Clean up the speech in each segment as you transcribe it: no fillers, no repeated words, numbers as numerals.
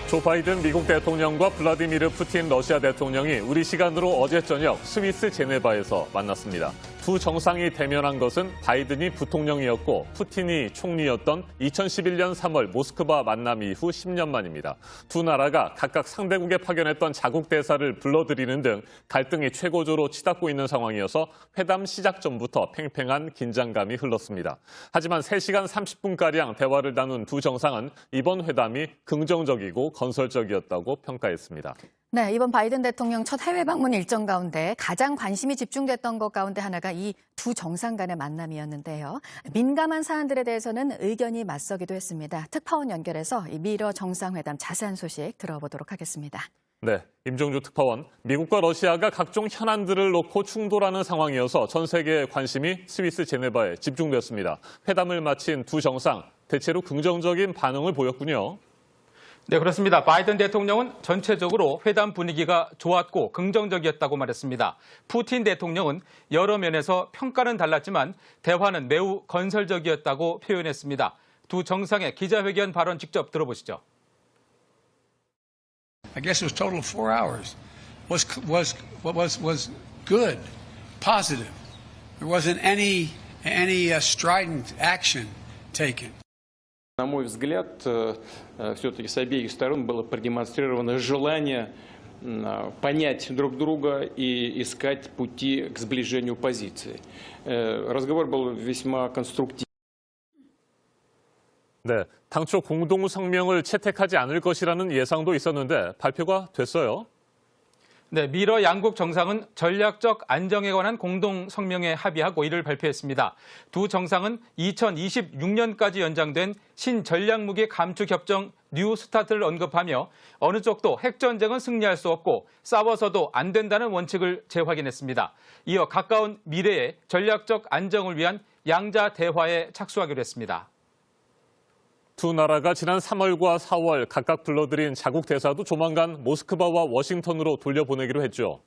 조 바이든 미국 대통령과 블라디미르 푸틴 러시아 대통령이 우리 시간으로 어제 저녁 스위스 제네바에서 만났습니다. 두 정상이 대면한 것은 바이든이 부통령이었고 푸틴이 총리였던 2011년 3월 모스크바 만남 이후 10년 만입니다. 두 나라가 각각 상대국에 파견했던 자국 대사를 불러들이는 등 갈등이 최고조로 치닫고 있는 상황이어서 회담 시작 전부터 팽팽한 긴장감이 흘렀습니다. 하지만 3시간 30분가량 대화를 나눈 두 정상은 이번 회담이 긍정적이고 건설적이었다고 평가했습니다. 네, 이번 바이든 대통령 첫 해외 방문 일정 가운데 가장 관심이 집중됐던 것 가운데 하나가 이 두 정상 간의 만남이었는데요. 민감한 사안들에 대해서는 의견이 맞서기도 했습니다. 특파원 연결해서 이 미러 정상회담 자세한 소식 들어보도록 하겠습니다. 네, 임종주 특파원. 미국과 러시아가 각종 현안들을 놓고 충돌하는 상황이어서 전 세계의 관심이 스위스 제네바에 집중됐습니다. 회담을 마친 두 정상, 대체로 긍정적인 반응을 보였군요. 네, 그렇습니다. 바이든 대통령은 전체적으로 회담 분위기가 좋았고 긍정적이었다고 말했습니다. 푸틴 대통령은 여러 면에서 평가는 달랐지만 대화는 매우 건설적이었다고 표현했습니다. 두 정상의 기자회견 발언 직접 들어보시죠. I guess it was total of 4 hours. Was good, positive. There wasn't any strident action taken. На мой взгляд, все-таки с обеих сторон было продемонстрировано желание понять друг друга и искать пути к сближению позиций. Разговор был весьма конструктивный. 네, 당초 공동 성명을 채택하지 않을 것이라는 예상도 있었는데 발표가 됐어요. 네, 미러 양국 정상은 전략적 안정에 관한 공동 성명에 합의하고 이를 발표했습니다. 두 정상은 2026년까지 연장된 신전략무기 감축 협정 뉴 스타트를 언급하며 어느 쪽도 핵전쟁은 승리할 수 없고 싸워서도 안 된다는 원칙을 재확인했습니다. 이어 가까운 미래의 전략적 안정을 위한 양자 대화에 착수하기로 했습니다. 두 나라가 지난 3월과 4월 각각 불러들인 자국 대사도 조만간 모스크바와 워싱턴으로 돌려보내기로 했죠.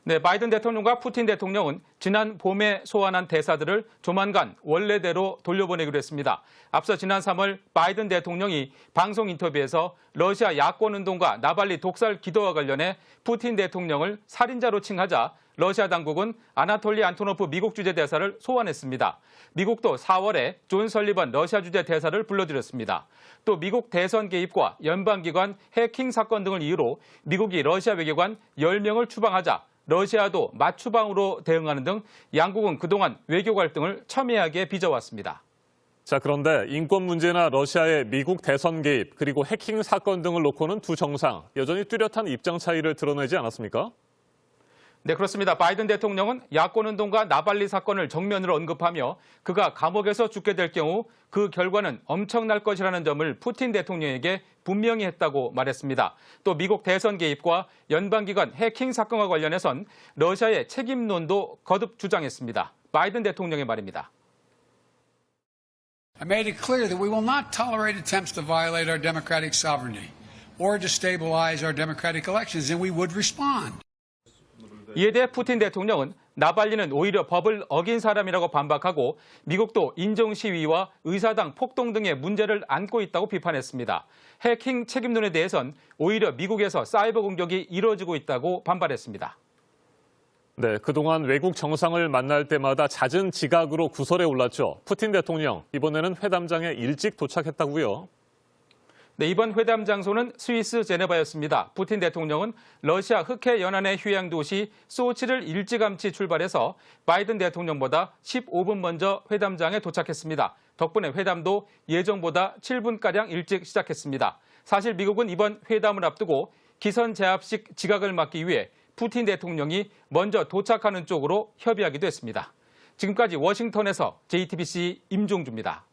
네, 바이든 대통령과 푸틴 대통령은 지난 봄에 소환한 대사들을 조만간 원래대로 돌려보내기로 했습니다. 앞서 지난 3월 바이든 대통령이 방송 인터뷰에서 러시아 야권운동가 나발리 독살 기도와 관련해 푸틴 대통령을 살인자로 칭하자 러시아 당국은 아나톨리 안토노프 미국 주재 대사를 소환했습니다. 미국도 4월에 존 설리번 러시아 주재 대사를 불러들였습니다. 또 미국 대선 개입과 연방기관 해킹 사건 등을 이유로 미국이 러시아 외교관 10명을 추방하자 러시아도 맞추방으로 대응하는 등 양국은 그동안 외교 갈등을 첨예하게 빚어왔습니다. 자, 그런데 인권 문제나 러시아의 미국 대선 개입 그리고 해킹 사건 등을 놓고는 두 정상 여전히 뚜렷한 입장 차이를 드러내지 않았습니까? 네, 그렇습니다. 바이든 대통령은 야권운동가 나발리 사건을 정면으로 언급하며 그가 감옥에서 죽게 될 경우 그 결과는 엄청날 것이라는 점을 푸틴 대통령에게 분명히 했다고 말했습니다. 또 미국 대선 개입과 연방기관 해킹 사건과 관련해선 러시아의 책임론도 거듭 주장했습니다. 바이든 대통령의 말입니다. I made it clear that we will not tolerate attempts to violate our democratic sovereignty or destabilize our democratic elections, and we would respond. 이에 대해 푸틴 대통령은 나발리는 오히려 법을 어긴 사람이라고 반박하고 미국도 인종시위와 의사당 폭동 등의 문제를 안고 있다고 비판했습니다. 해킹 책임론에 대해선 오히려 미국에서 사이버 공격이 이루어지고 있다고 반발했습니다. 네, 그동안 외국 정상을 만날 때마다 잦은 지각으로 구설에 올랐죠. 푸틴 대통령, 이번에는 회담장에 일찍 도착했다고요. 네, 이번 회담 장소는 스위스 제네바였습니다. 푸틴 대통령은 러시아 흑해 연안의 휴양 도시 소치를 일찌감치 출발해서 바이든 대통령보다 15분 먼저 회담장에 도착했습니다. 덕분에 회담도 예정보다 7분가량 일찍 시작했습니다. 사실 미국은 이번 회담을 앞두고 기선 제압식 지각을 막기 위해 푸틴 대통령이 먼저 도착하는 쪽으로 협의하기도 했습니다. 지금까지 워싱턴에서 JTBC 임종주입니다.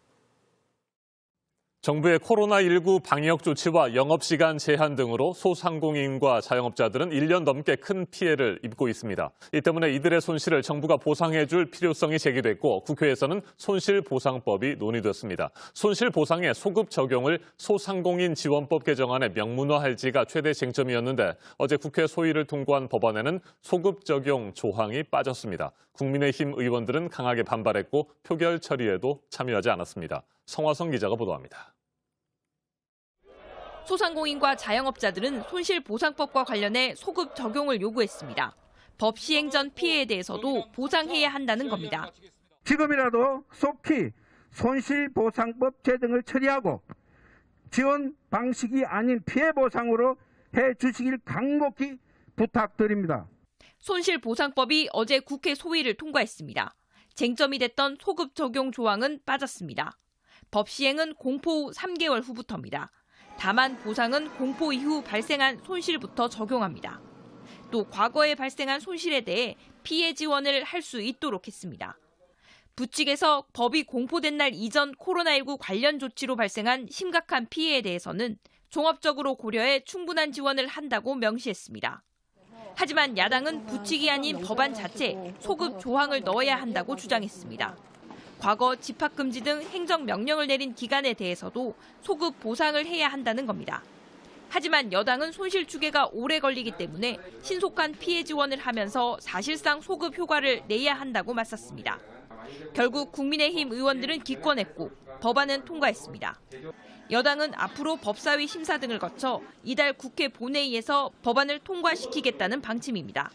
정부의 코로나19 방역 조치와 영업시간 제한 등으로 소상공인과 자영업자들은 1년 넘게 큰 피해를 입고 있습니다. 이 때문에 이들의 손실을 정부가 보상해줄 필요성이 제기됐고 국회에서는 손실보상법이 논의됐습니다. 손실보상의 소급 적용을 소상공인 지원법 개정안에 명문화할지가 최대 쟁점이었는데 어제 국회 소위를 통과한 법안에는 소급 적용 조항이 빠졌습니다. 국민의힘 의원들은 강하게 반발했고 표결 처리에도 참여하지 않았습니다. 성화성 기자가 보도합니다. 소상공인과 자영업자들은 손실보상법과 관련해 소급 적용을 요구했습니다. 법 시행 전 피해에 대해서도 보상해야 한다는 겁니다. 지금이라도 속히 손실보상법 제정을 처리하고 지원 방식이 아닌 피해 보상으로 해 주시길 간곡히 부탁드립니다. 손실보상법이 어제 국회 소위를 통과했습니다. 쟁점이 됐던 소급 적용 조항은 빠졌습니다. 법 시행은 공포 후 3개월 후부터입니다. 다만 보상은 공포 이후 발생한 손실부터 적용합니다. 또 과거에 발생한 손실에 대해 피해 지원을 할 수 있도록 했습니다. 부칙에서 법이 공포된 날 이전 코로나19 관련 조치로 발생한 심각한 피해에 대해서는 종합적으로 고려해 충분한 지원을 한다고 명시했습니다. 하지만 야당은 부칙이 아닌 법안 자체에 소급 조항을 넣어야 한다고 주장했습니다. 과거 집합금지 등 행정명령을 내린 기관에 대해서도 소급 보상을 해야 한다는 겁니다. 하지만 여당은 손실 추계가 오래 걸리기 때문에 신속한 피해 지원을 하면서 사실상 소급 효과를 내야 한다고 맞섰습니다. 결국 국민의힘 의원들은 기권했고 법안은 통과했습니다. 여당은 앞으로 법사위 심사 등을 거쳐 이달 국회 본회의에서 법안을 통과시키겠다는 방침입니다.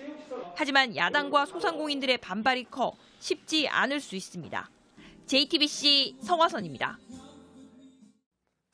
하지만 야당과 소상공인들의 반발이 커 쉽지 않을 수 있습니다. JTBC 성화선입니다.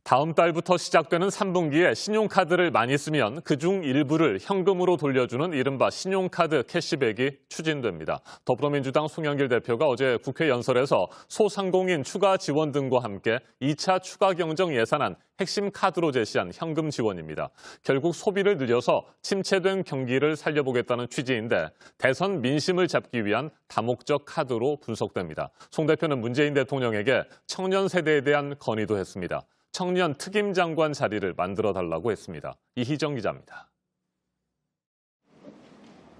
다음 달부터 시작되는 3분기에 신용카드를 많이 쓰면 그중 일부를 현금으로 돌려주는 이른바 신용카드 캐시백이 추진됩니다. 더불어민주당 송영길 대표가 어제 국회 연설에서 소상공인 추가 지원 등과 함께 2차 추가 경정 예산안 핵심 카드로 제시한 현금 지원입니다. 결국 소비를 늘려서 침체된 경기를 살려보겠다는 취지인데 대선 민심을 잡기 위한 다목적 카드로 분석됩니다. 송 대표는 문재인 대통령에게 청년 세대에 대한 건의도 했습니다. 청년 특임 장관 자리를 만들어달라고 했습니다. 이희정 기자입니다.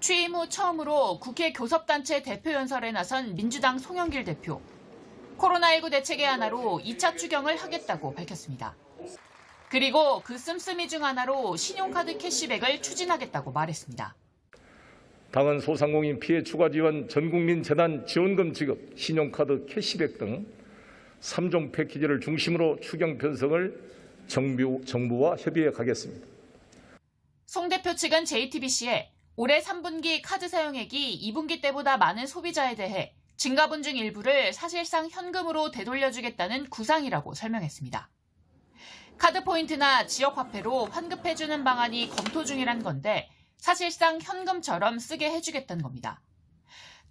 취임 후 처음으로 국회 교섭단체 대표 연설에 나선 민주당 송영길 대표. 코로나19 대책의 하나로 2차 추경을 하겠다고 밝혔습니다. 그리고 그 씀씀이 중 하나로 신용카드 캐시백을 추진하겠다고 말했습니다. 당은 소상공인 피해 추가 지원 전국민 재난 지원금 지급, 신용카드 캐시백 등 3종 패키지를 중심으로 추경 편성을 정부와 협의해 가겠습니다. 송 대표 측은 JTBC에 올해 3분기 카드 사용액이 2분기 때보다 많은 소비자에 대해 증가분 중 일부를 사실상 현금으로 되돌려주겠다는 구상이라고 설명했습니다. 카드 포인트나 지역 화폐로 환급해주는 방안이 검토 중이란 건데 사실상 현금처럼 쓰게 해주겠다는 겁니다.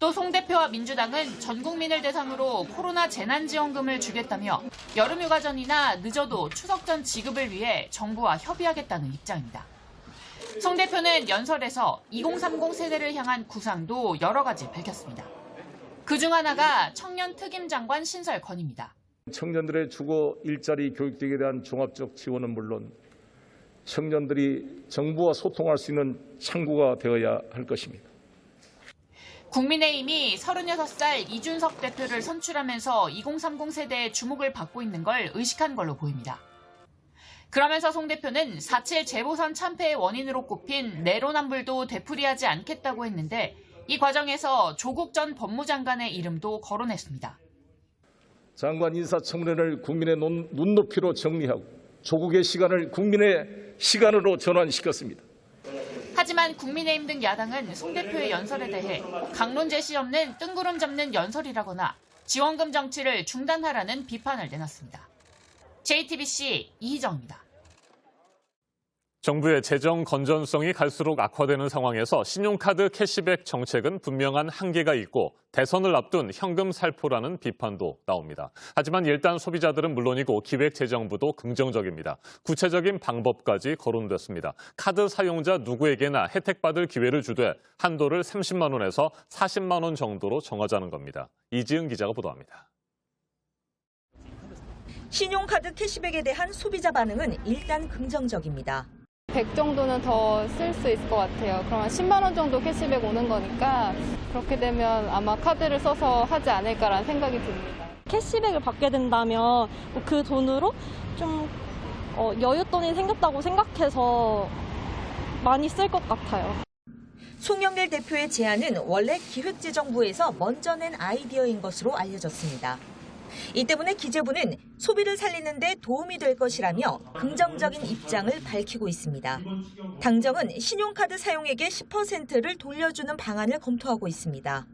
또 송 대표와 민주당은 전 국민을 대상으로 코로나 재난지원금을 주겠다며 여름휴가 전이나 늦어도 추석 전 지급을 위해 정부와 협의하겠다는 입장입니다. 송 대표는 연설에서 2030 세대를 향한 구상도 여러 가지 밝혔습니다. 그중 하나가 청년 특임 장관 신설 건입니다. 청년들의 주거 일자리 교육 등에 대한 종합적 지원은 물론 청년들이 정부와 소통할 수 있는 창구가 되어야 할 것입니다. 국민의힘이 36살 이준석 대표를 선출하면서 2030 세대의 주목을 받고 있는 걸 의식한 걸로 보입니다. 그러면서 송 대표는 4.7 재보선 참패의 원인으로 꼽힌 내로남불도 되풀이하지 않겠다고 했는데 이 과정에서 조국 전 법무장관의 이름도 거론했습니다. 장관 인사청문회를 국민의 눈높이로 정리하고 조국의 시간을 국민의 시간으로 전환시켰습니다. 하지만 국민의힘 등 야당은 송 대표의 연설에 대해 강론 제시 없는 뜬구름 잡는 연설이라거나 지원금 정치를 중단하라는 비판을 내놨습니다. JTBC 이희정입니다. 정부의 재정 건전성이 갈수록 악화되는 상황에서 신용카드 캐시백 정책은 분명한 한계가 있고 대선을 앞둔 현금 살포라는 비판도 나옵니다. 하지만 일단 소비자들은 물론이고 기획재정부도 긍정적입니다. 구체적인 방법까지 거론됐습니다. 카드 사용자 누구에게나 혜택받을 기회를 주되 한도를 30만 원에서 40만 원 정도로 정하자는 겁니다. 이지은 기자가 보도합니다. 신용카드 캐시백에 대한 소비자 반응은 일단 긍정적입니다. 100 정도는 더 쓸 수 있을 것 같아요. 그러면 10만 원 정도 캐시백 오는 거니까 그렇게 되면 아마 카드를 써서 하지 않을까라는 생각이 듭니다. 캐시백을 받게 된다면 그 돈으로 좀 여윳돈이 생겼다고 생각해서 많이 쓸 것 같아요. 송영길 대표의 제안은 원래 기획재정부에서 먼저 낸 아이디어인 것으로 알려졌습니다. 이 때문에 기재부는 소비를 살리는 데 도움이 될 것이라며 긍정적인 입장을 밝히고 있습니다. 당정은 신용카드 사용액의 10%를 돌려주는 방안을 검토하고 있습니다.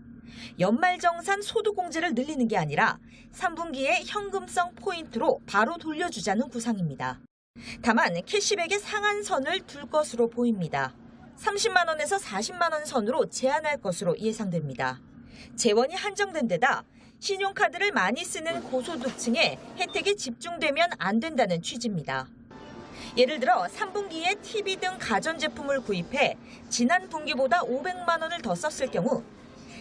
연말정산 소득공제를 늘리는 게 아니라 3분기에 현금성 포인트로 바로 돌려주자는 구상입니다. 다만 캐시백의 상한선을 둘 것으로 보입니다. 30만 원에서 40만 원 선으로 제한할 것으로 예상됩니다. 재원이 한정된 데다 신용카드를 많이 쓰는 고소득층에 혜택이 집중되면 안 된다는 취지입니다. 예를 들어 3분기에 TV 등 가전제품을 구입해 지난 분기보다 500만 원을 더 썼을 경우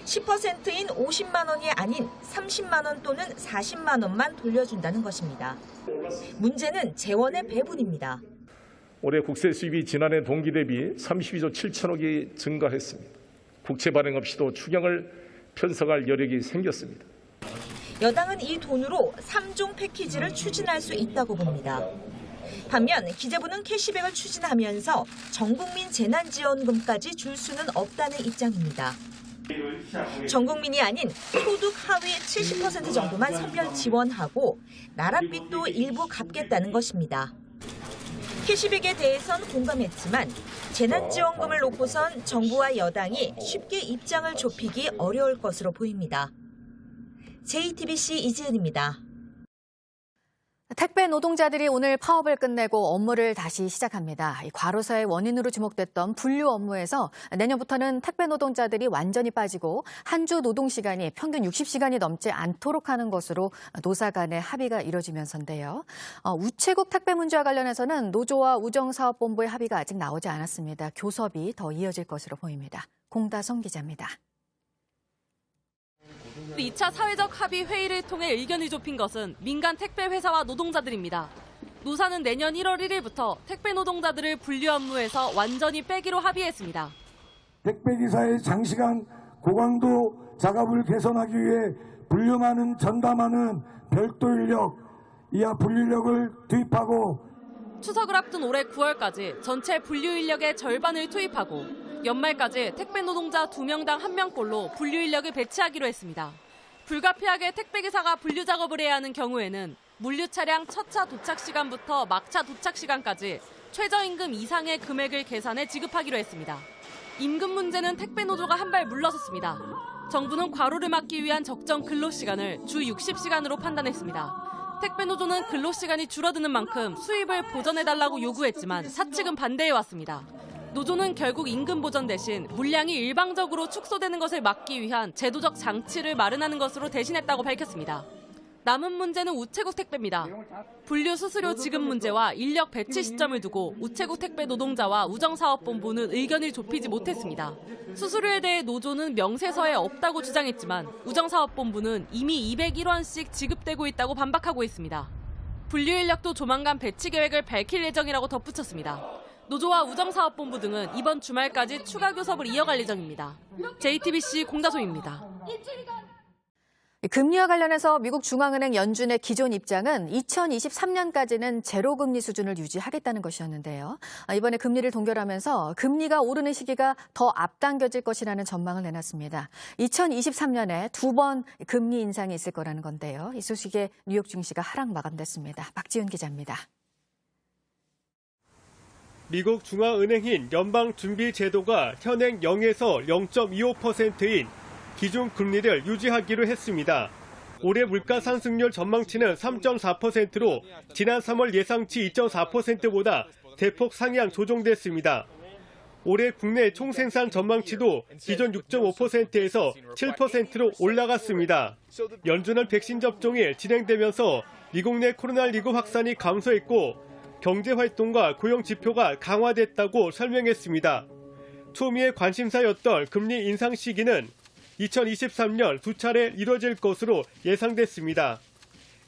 10%인 50만 원이 아닌 30만 원 또는 40만 원만 돌려준다는 것입니다. 문제는 재원의 배분입니다. 올해 국세 수입이 지난해 동기 대비 32조 7천억이 증가했습니다. 국채 발행 없이도 추경을 편성할 여력이 생겼습니다. 여당은 이 돈으로 3종 패키지를 추진할 수 있다고 봅니다. 반면 기재부는 캐시백을 추진하면서 전국민 재난지원금까지 줄 수는 없다는 입장입니다. 전국민이 아닌 소득 하위 70% 정도만 선별 지원하고 나랏빚도 일부 갚겠다는 것입니다. 캐시백에 대해선 공감했지만 재난지원금을 놓고선 정부와 여당이 쉽게 입장을 좁히기 어려울 것으로 보입니다. JTBC 이지은입니다. 택배 노동자들이 오늘 파업을 끝내고 업무를 다시 시작합니다. 과로사의 원인으로 주목됐던 분류 업무에서 내년부터는 택배 노동자들이 완전히 빠지고 한 주 노동 시간이 평균 60시간이 넘지 않도록 하는 것으로 노사 간의 합의가 이뤄지면서인데요. 우체국 택배 문제와 관련해서는 노조와 우정사업본부의 합의가 아직 나오지 않았습니다. 교섭이 더 이어질 것으로 보입니다. 공다성 기자입니다. 2차 사회적 합의 회의를 통해 의견을 좁힌 것은 민간 택배 회사와 노동자들입니다. 노사는 내년 1월 1일부터 택배 노동자들을 분류 업무에서 완전히 빼기로 합의했습니다. 택배기사의 장시간 고강도 작업을 개선하기 위해 분류만은 전담하는 별도 인력, 이하 분류 인력을 투입하고 추석을 앞둔 올해 9월까지 전체 분류 인력의 절반을 투입하고 연말까지 택배 노동자 2명당 1명꼴로 분류 인력을 배치하기로 했습니다. 불가피하게 택배기사가 분류 작업을 해야 하는 경우에는 물류 차량 첫 차 도착 시간부터 막차 도착 시간까지 최저임금 이상의 금액을 계산해 지급하기로 했습니다. 임금 문제는 택배 노조가 한 발 물러섰습니다. 정부는 과로를 막기 위한 적정 근로시간을 주 60시간으로 판단했습니다. 택배 노조는 근로시간이 줄어드는 만큼 수입을 보전해달라고 요구했지만 사측은 반대해왔습니다. 노조는 결국 임금 보전 대신 물량이 일방적으로 축소되는 것을 막기 위한 제도적 장치를 마련하는 것으로 대신했다고 밝혔습니다. 남은 문제는 우체국 택배입니다. 분류 수수료 지급 문제와 인력 배치 시점을 두고 우체국 택배 노동자와 우정사업본부는 의견을 좁히지 못했습니다. 수수료에 대해 노조는 명세서에 없다고 주장했지만 우정사업본부는 이미 201원씩 지급되고 있다고 반박하고 있습니다. 분류 인력도 조만간 배치 계획을 밝힐 예정이라고 덧붙였습니다. 노조와 우정사업본부 등은 이번 주말까지 추가 교섭을 이어갈 예정입니다. JTBC 공다솜입니다. 금리와 관련해서 미국 중앙은행 연준의 기존 입장은 2023년까지는 제로금리 수준을 유지하겠다는 것이었는데요. 이번에 금리를 동결하면서 금리가 오르는 시기가 더 앞당겨질 것이라는 전망을 내놨습니다. 2023년에 2번 금리 인상이 있을 거라는 건데요. 이 소식에 뉴욕 증시가 하락 마감됐습니다. 박지훈 기자입니다. 미국 중앙은행인 연방준비제도가 현행 0에서 0.25%인 기준 금리를 유지하기로 했습니다. 올해 물가 상승률 전망치는 3.4%로 지난 3월 예상치 2.4%보다 대폭 상향 조정됐습니다. 올해 국내 총생산 전망치도 기존 6.5%에서 7%로 올라갔습니다. 연준은 백신 접종이 진행되면서 미국 내 코로나19 확산이 감소했고 경제활동과 고용 지표가 강화됐다고 설명했습니다. 초미의 관심사였던 금리 인상 시기는 2023년 두 차례 이뤄질 것으로 예상됐습니다.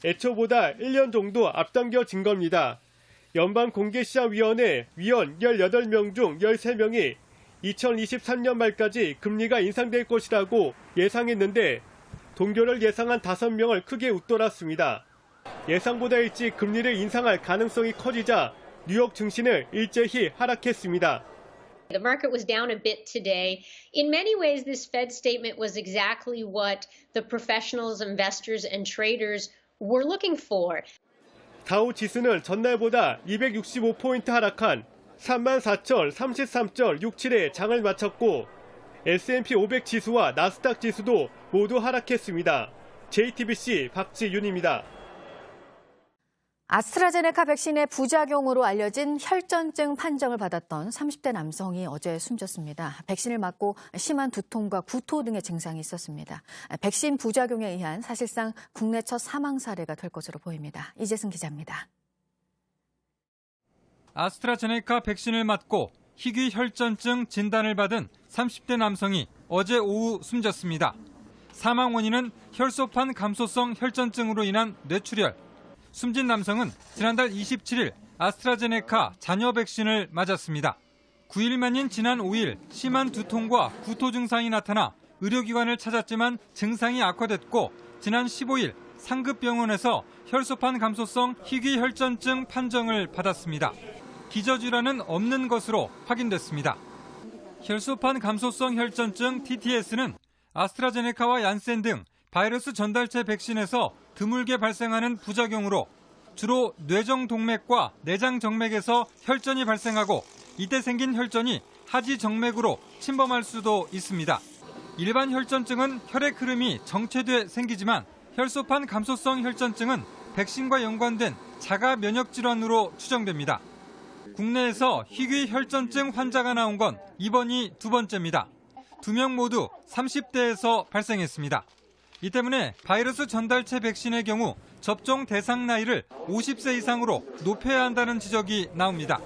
애초보다 1년 정도 앞당겨진 겁니다. 연방공개시장위원회 위원 18명 중 13명이 2023년 말까지 금리가 인상될 것이라고 예상했는데 동결을 예상한 5명을 크게 웃돌았습니다. 예상보다 일찍 금리를 인상할 가능성이 커지자 뉴욕 증시는 일제히 하락했습니다. The market was down a bit today. In many ways, this Fed statement was exactly what the professionals, investors, and traders were looking for. 다우 지수는 전날보다 265포인트 하락한 34,033.67에 장을 마쳤고 S&P 500 지수와 나스닥 지수도 모두 하락했습니다. JTBC 박지윤입니다. 아스트라제네카 백신의 부작용으로 알려진 혈전증 판정을 받았던 30대 남성이 어제 숨졌습니다. 백신을 맞고 심한 두통과 구토 등의 증상이 있었습니다. 백신 부작용에 의한 사실상 국내 첫 사망 사례가 될 것으로 보입니다. 이재승 기자입니다. 아스트라제네카 백신을 맞고 희귀 혈전증 진단을 받은 30대 남성이 어제 오후 숨졌습니다. 사망 원인은 혈소판 감소성 혈전증으로 인한 뇌출혈. 숨진 남성은 지난달 27일 아스트라제네카 잔여 백신을 맞았습니다. 9일 만인 지난 5일 심한 두통과 구토 증상이 나타나 의료기관을 찾았지만 증상이 악화됐고 지난 15일 상급병원에서 혈소판 감소성 희귀 혈전증 판정을 받았습니다. 기저질환은 없는 것으로 확인됐습니다. 혈소판 감소성 혈전증 TTS는 아스트라제네카와 얀센 등 바이러스 전달체 백신에서 드물게 발생하는 부작용으로 주로 뇌정동맥과 내장정맥에서 혈전이 발생하고 이때 생긴 혈전이 하지정맥으로 침범할 수도 있습니다. 일반 혈전증은 혈액 흐름이 정체돼 생기지만 혈소판 감소성 혈전증은 백신과 연관된 자가 면역 질환으로 추정됩니다. 국내에서 희귀 혈전증 환자가 나온 건 이번이 두 번째입니다. 2명 모두 30대에서 발생했습니다. 이 때문에 바이러스 전달체 백신의 경우 접종 대상 나이를 50세 이상으로 높여야 한다는 지적이 나옵니다.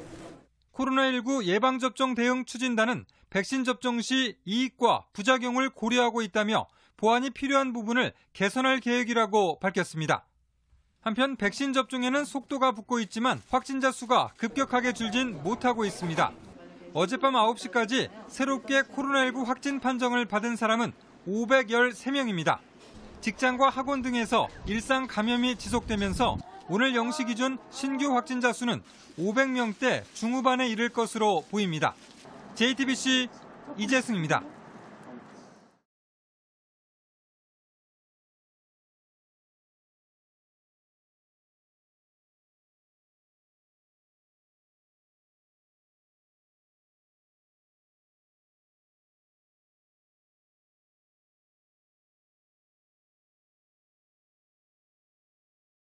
코로나19 예방접종 대응 추진단은 백신 접종 시 이익과 부작용을 고려하고 있다며 보완이 필요한 부분을 개선할 계획이라고 밝혔습니다. 한편 백신 접종에는 속도가 붙고 있지만 확진자 수가 급격하게 줄진 못하고 있습니다. 어젯밤 9시까지 새롭게 코로나19 확진 판정을 받은 사람은 513명입니다. 직장과 학원 등에서 일상 감염이 지속되면서 오늘 0시 기준 신규 확진자 수는 500명대 중후반에 이를 것으로 보입니다. JTBC 이재승입니다.